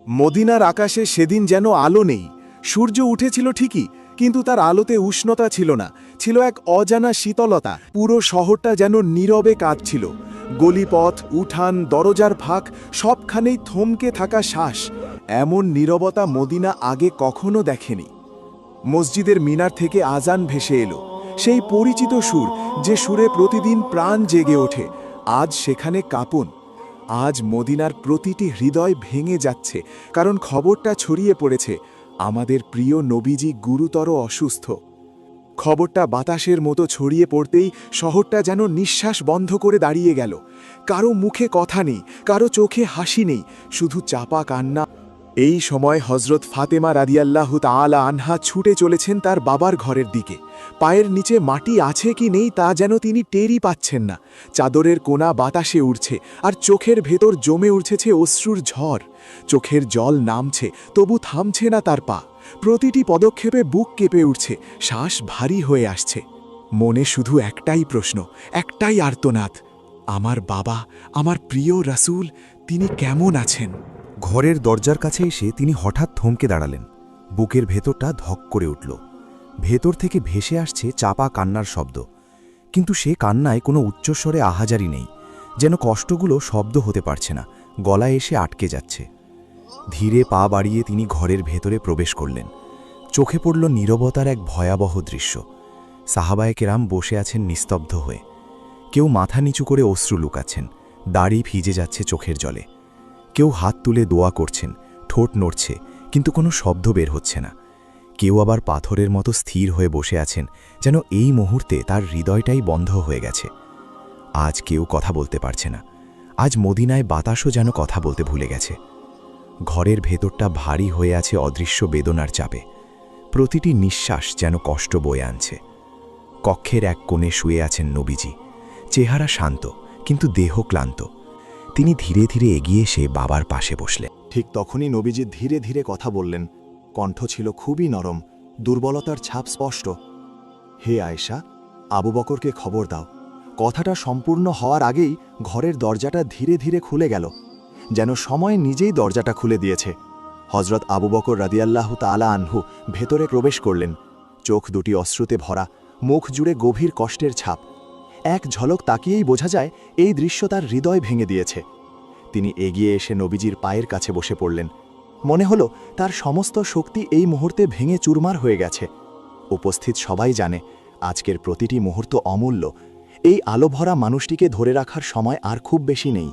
মদিনার আকাশে সেদিন যেন আলো নেই। সূর্য উঠেছিল ঠিকই, কিন্তু তার আলোতে উষ্ণতা ছিল না, ছিল এক অজানা শীতলতা। পুরো শহরটা যেন নীরবে কাঁদছিল। গলিপথ, উঠান, দরজার ফাঁক, সবখানেই থমকে থাকা শ্বাস। এমন নীরবতা মদিনা আগে কখনো দেখেনি। মসজিদের মিনার থেকে আজান ভেসে এলো, সেই পরিচিত সুর, যে সুরে প্রতিদিন প্রাণ জেগে ওঠে। আজ সেখানে কাঁপন। আজ মদিনার প্রতিটি হৃদয় ভেঙে যাচ্ছে, কারণ খবরটা ছড়িয়ে পড়েছে, আমাদের প্রিয় নবীজি গুরুতর অসুস্থ। খবরটা বাতাসের মতো ছড়িয়ে পড়তেই শহরটা যেন নিঃশ্বাস বন্ধ করে দাঁড়িয়ে গেল। কারো মুখে কথা নেই, কারো চোখে হাসি নেই, শুধু চাপা কান্না। এই সময় হজরত ফাতেমা রাদিয়াল্লাহু তাআলা আনহা ছুটে চলেছেন তার বাবার ঘরের দিকে। পায়ের নিচে মাটি আছে কি নেই তা যেন তিনি টেরই পাচ্ছেন না। চাদরের কোনা বাতাসে উড়ছে, আর চোখের ভেতর জমে উঠেছে অশ্রুর ঝড়। চোখের জল নামছে, তবু থামছে না তার পা। প্রতিটি পদক্ষেপে বুক কেঁপে উঠছে, শ্বাস ভারী হয়ে আসছে। মনে শুধু একটাই প্রশ্ন, একটাই আর্তনাদ, আমার বাবা, আমার প্রিয় রাসূল, তিনি কেমন আছেন? ঘরের দরজার কাছে এসে তিনি হঠাৎ থমকে দাঁড়ালেন। বুকের ভেতরটা ধক করে উঠল। ভেতর থেকে ভেসে আসছে চাপা কান্নার শব্দ, কিন্তু সে কান্নায় কোনো উচ্চস্বরে আহাজারি নেই। যেন কষ্টগুলো শব্দ হতে পারছে না, গলায় এসে আটকে যাচ্ছে। ধীরে পা বাড়িয়ে তিনি ঘরের ভেতরে প্রবেশ করলেন। চোখে পড়ল নীরবতার এক ভয়াবহ দৃশ্য। সাহাবায়ে কেরাম বসে আছেন নিস্তব্ধ হয়ে। কেউ মাথা নিচু করে অশ্রু লুকাচ্ছেন, দাড়ি ভিজে যাচ্ছে চোখের জলে। কেউ হাত তুলে দোয়া করছেন, ঠোঁট নড়ছে, কিন্তু কোনো শব্দ বের হচ্ছে না। কেউ আবার পাথরের মতো স্থির হয়ে বসে আছেন, যেন এই মুহূর্তে তার হৃদয়টাই বন্ধ হয়ে গেছে। আজ কেউ কথা বলতে পারছে না। আজ মদিনায় বাতাসও যেন কথা বলতে ভুলে গেছে। ঘরের ভেতরটা ভারী হয়ে আছে অদৃশ্য বেদনার চাপে। প্রতিটি নিঃশ্বাস যেন কষ্ট বয়ে আনছে। কক্ষের এক কোণে শুয়ে আছেন নবীজি, চেহারা শান্ত, কিন্তু দেহ ক্লান্ত। তিনি ধীরে ধীরে এগিয়ে এসে বাবার পাশে বসলেন। ঠিক তখনই নবীজি ধীরে ধীরে কথা বললেন। কণ্ঠ ছিল খুবই নরম, দুর্বলতার ছাপ স্পষ্ট। হে আয়েশা, আবু বকরকে খবর দাও। কথাটা সম্পূর্ণ হওয়ার আগেই ঘরের দরজাটা ধীরে ধীরে খুলে গেল, যেন সময় নিজেই দরজাটা খুলে দিয়েছে। হজরত আবু বকর রাদিয়াল্লাহু তাআলা আনহু ভেতরে প্রবেশ করলেন। চোখ দুটি অশ্রুতে ভরা, মুখ জুড়ে গভীর কষ্টের ছাপ। এক ঝলক তাকিয়েই বোঝা যায় এই দৃশ্য তার হৃদয় ভেঙে দিয়েছে। তিনি এগিয়ে এসে নবীজির পায়ের কাছে বসে পড়লেন। মনে হলো তার সমস্ত শক্তি এই মুহূর্তে ভেঙে চুরমার হয়ে গেছে। উপস্থিত সবাই জানে আজকের প্রতিটি মুহূর্ত অমূল্য। এই আলোভরা মানুষটিকে ধরে রাখার সময় আর খুব বেশি নেই।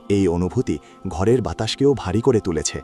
এই অনুভূতি ঘরের বাতাসকেও ভারী করে তুলেছে।